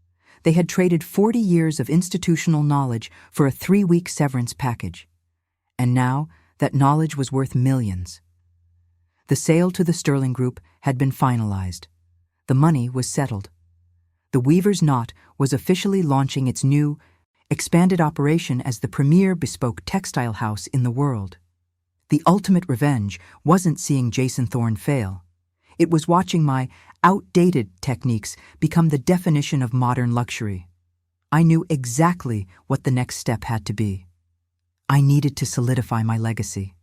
Speaker 1: They had traded 40 years of institutional knowledge for a 3-week severance package. And now that knowledge was worth millions. The sale to the Sterling Group had been finalized. The money was settled. The Weaver's Knot was officially launching its new, expanded operation as the premier bespoke textile house in the world. The ultimate revenge wasn't seeing Jason Thorne fail. It was watching my outdated techniques become the definition of modern luxury. I knew exactly what the next step had to be. I needed to solidify my legacy.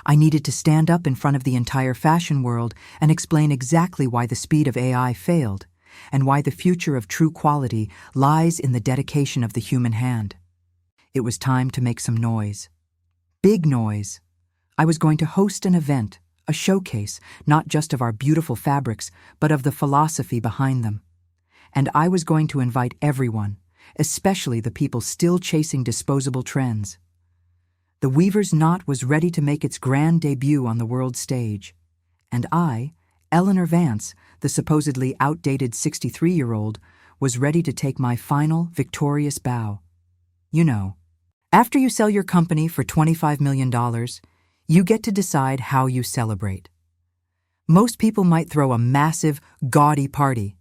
Speaker 1: I needed to stand up in front of the entire fashion world and explain exactly why the speed of AI failed, and why the future of true quality lies in the dedication of the human hand. It was time to make some noise. Big noise. I was going to host an event, a showcase, not just of our beautiful fabrics, but of the philosophy behind them. And I was going to invite everyone, especially the people still chasing disposable trends. The Weaver's Knot was ready to make its grand debut on the world stage, and I, Eleanor Vance, the supposedly outdated 63-year-old, was ready to take my final, victorious bow. You know, after you sell your company for $25 million, you get to decide how you celebrate. Most people might throw a massive, gaudy party,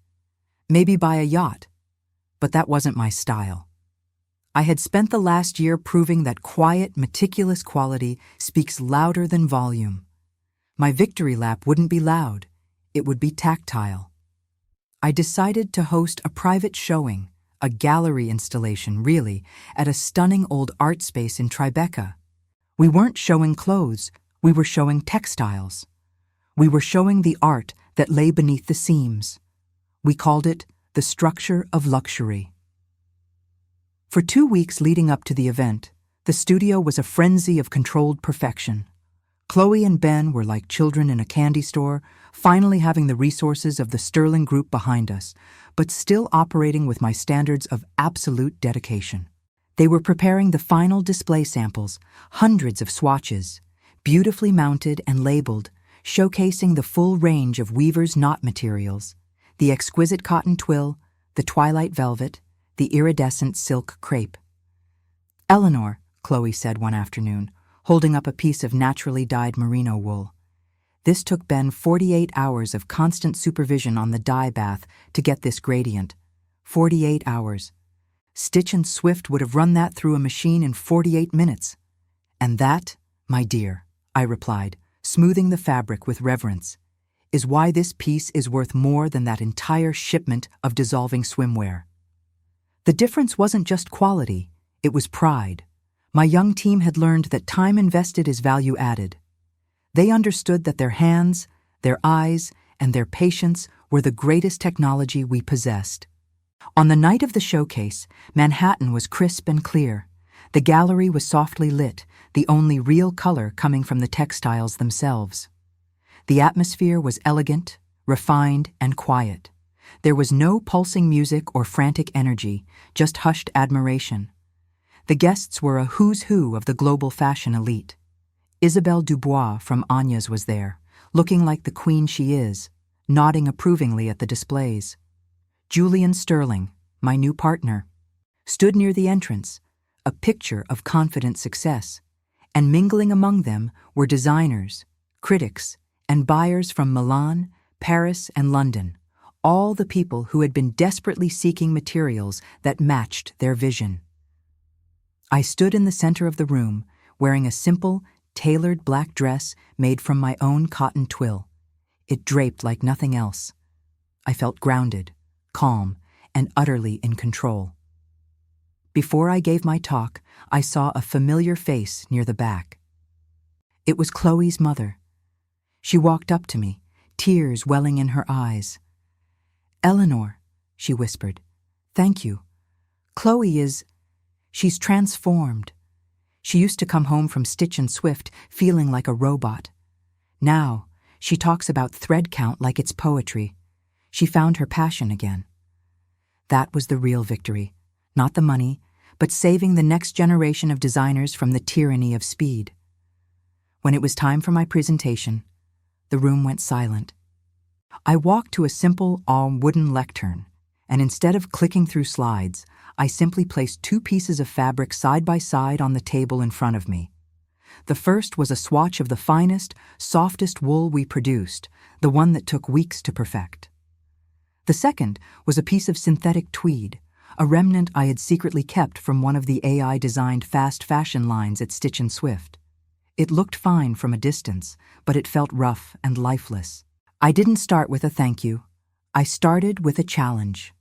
Speaker 1: maybe buy a yacht, but that wasn't my style. I had spent the last year proving that quiet, meticulous quality speaks louder than volume. My victory lap wouldn't be loud, it would be tactile. I decided to host a private showing, a gallery installation really, at a stunning old art space in Tribeca. We weren't showing clothes, we were showing textiles. We were showing the art that lay beneath the seams. We called it the structure of luxury. For 2 weeks leading up to the event, the studio was a frenzy of controlled perfection. Chloe and Ben were like children in a candy store, finally having the resources of the Sterling Group behind us, but still operating with my standards of absolute dedication. They were preparing the final display samples, hundreds of swatches, beautifully mounted and labeled, showcasing the full range of Weaver's Knot materials, the exquisite cotton twill, the twilight velvet, the iridescent silk crepe. "Eleanor," Chloe said one afternoon, holding up a piece of naturally dyed merino wool. This took Ben 48 hours of constant supervision on the dye bath to get this gradient. 48 hours. Stitch and Swift would have run that through a machine in 48 minutes. "And that, my dear," I replied, smoothing the fabric with reverence, "is why this piece is worth more than that entire shipment of dissolving swimwear." The difference wasn't just quality, it was pride. My young team had learned that time invested is value added. They understood that their hands, their eyes, and their patience were the greatest technology we possessed. On the night of the showcase, Manhattan was crisp and clear. The gallery was softly lit, the only real color coming from the textiles themselves. The atmosphere was elegant, refined, and quiet. There was no pulsing music or frantic energy, just hushed admiration. The guests were a who's who of the global fashion elite. Isabelle Dubois from Anya's was there, looking like the queen she is, nodding approvingly at the displays. Julian Sterling, my new partner, stood near the entrance, a picture of confident success, and mingling among them were designers, critics, and buyers from Milan, Paris, and London, all the people who had been desperately seeking materials that matched their vision. I stood in the center of the room, wearing a simple, tailored black dress made from my own cotton twill. It draped like nothing else. I felt grounded, calm, and utterly in control. Before I gave my talk, I saw a familiar face near the back. It was Chloe's mother. She walked up to me, tears welling in her eyes. "Eleanor," she whispered, "thank you. Chloe she's transformed. She used to come home from Stitch and Swift feeling like a robot. Now, she talks about thread count like it's poetry. She found her passion again." That was the real victory, not the money, but saving the next generation of designers from the tyranny of speed. When it was time for my presentation, the room went silent. I walked to a simple, all-wooden lectern, and instead of clicking through slides, I simply placed 2 pieces of fabric side by side on the table in front of me. The first was a swatch of the finest, softest wool we produced, the one that took weeks to perfect. The second was a piece of synthetic tweed, a remnant I had secretly kept from one of the AI-designed fast fashion lines at Stitch and Swift. It looked fine from a distance, but it felt rough and lifeless. I didn't start with a thank you. I started with a challenge.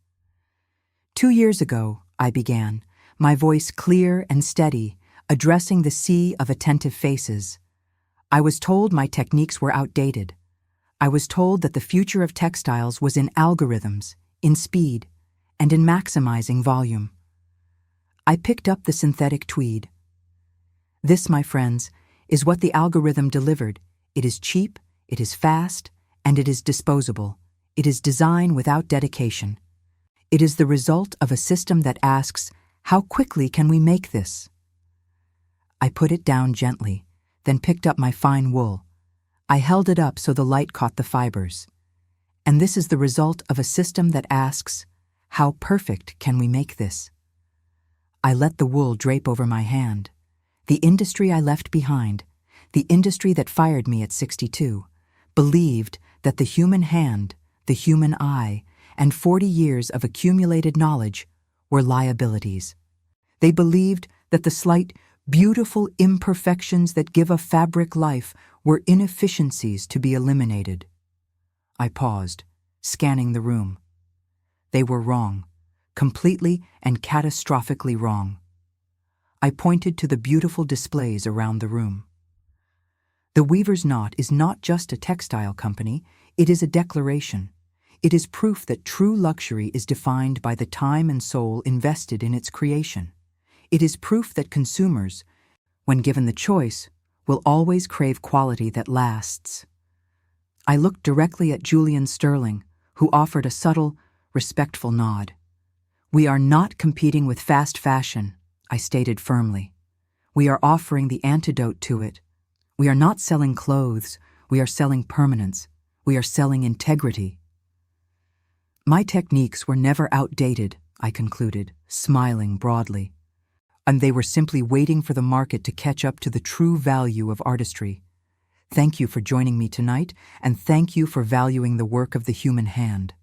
Speaker 1: 2 years ago, I began, my voice clear and steady, addressing the sea of attentive faces. I was told my techniques were outdated. I was told that the future of textiles was in algorithms, in speed, and in maximizing volume. I picked up the synthetic tweed. This, my friends, is what the algorithm delivered. It is cheap, it is fast, and it is disposable. It is design without dedication. It is the result of a system that asks, how quickly can we make this? I put it down gently, then picked up my fine wool. I held it up so the light caught the fibers. And this is the result of a system that asks, how perfect can we make this? I let the wool drape over my hand. The industry I left behind, the industry that fired me at 62, believed that the human hand, the human eye, and 40 years of accumulated knowledge were liabilities. They believed that the slight, beautiful imperfections that give a fabric life were inefficiencies to be eliminated. I paused, scanning the room. They were wrong, completely and catastrophically wrong. I pointed to the beautiful displays around the room. The Weaver's Knot is not just a textile company, it is a declaration. It is proof that true luxury is defined by the time and soul invested in its creation. It is proof that consumers, when given the choice, will always crave quality that lasts. I looked directly at Julian Sterling, who offered a subtle, respectful nod. We are not competing with fast fashion, I stated firmly. We are offering the antidote to it. We are not selling clothes, we are selling permanence. We are selling integrity. My techniques were never outdated, I concluded, smiling broadly. And they were simply waiting for the market to catch up to the true value of artistry. Thank you for joining me tonight, and thank you for valuing the work of the human hand.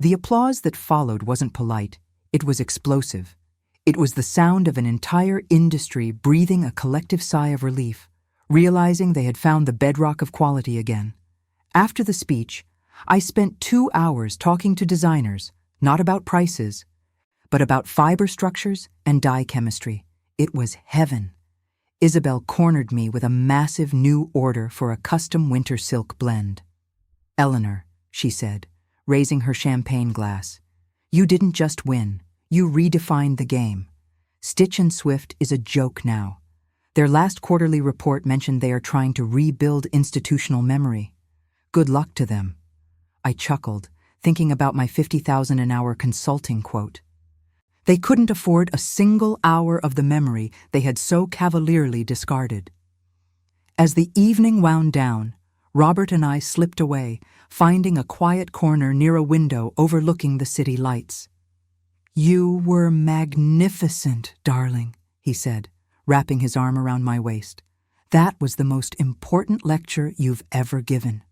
Speaker 1: The applause that followed wasn't polite, it was explosive. It was the sound of an entire industry breathing a collective sigh of relief, realizing they had found the bedrock of quality again. After the speech, I spent 2 hours talking to designers, not about prices, but about fiber structures and dye chemistry. It was heaven. Isabel cornered me with a massive new order for a custom winter silk blend. Eleanor, she said, raising her champagne glass, you didn't just win, you redefined the game. Stitch & Swift is a joke now. Their last quarterly report mentioned they are trying to rebuild institutional memory. Good luck to them. I chuckled, thinking about my 50,000 an hour consulting quote. They couldn't afford a single hour of the memory they had so cavalierly discarded. As the evening wound down, Robert and I slipped away, finding a quiet corner near a window overlooking the city lights. You were magnificent, darling, he said, wrapping his arm around my waist. That was the most important lecture you've ever given.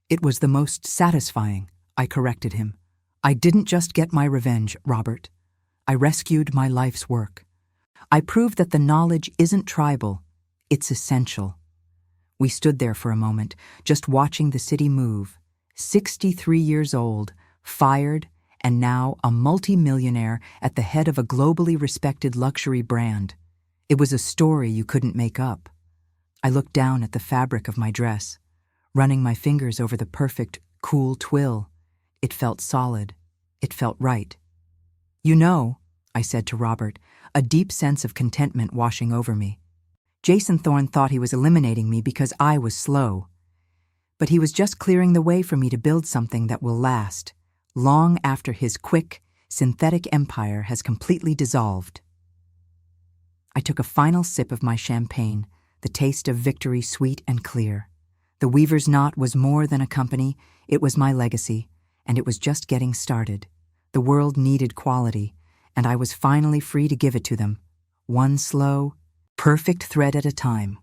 Speaker 1: It was the most satisfying, I corrected him. I didn't just get my revenge, Robert. I rescued my life's work. I proved that the knowledge isn't tribal, it's essential. We stood there for a moment, just watching the city move. 63 years old, fired, and now a multi-millionaire at the head of a globally respected luxury brand. It was a story you couldn't make up. I looked down at the fabric of my dress, running my fingers over the perfect, cool twill. It felt solid. It felt right. You know, I said to Robert, a deep sense of contentment washing over me. Jason Thorne thought he was eliminating me because I was slow. But he was just clearing the way for me to build something that will last, long after his quick, synthetic empire has completely dissolved. I took a final sip of my champagne, the taste of victory sweet and clear. The Weaver's Knot was more than a company, it was my legacy, and it was just getting started. The world needed quality, and I was finally free to give it to them, one slow, perfect thread at a time.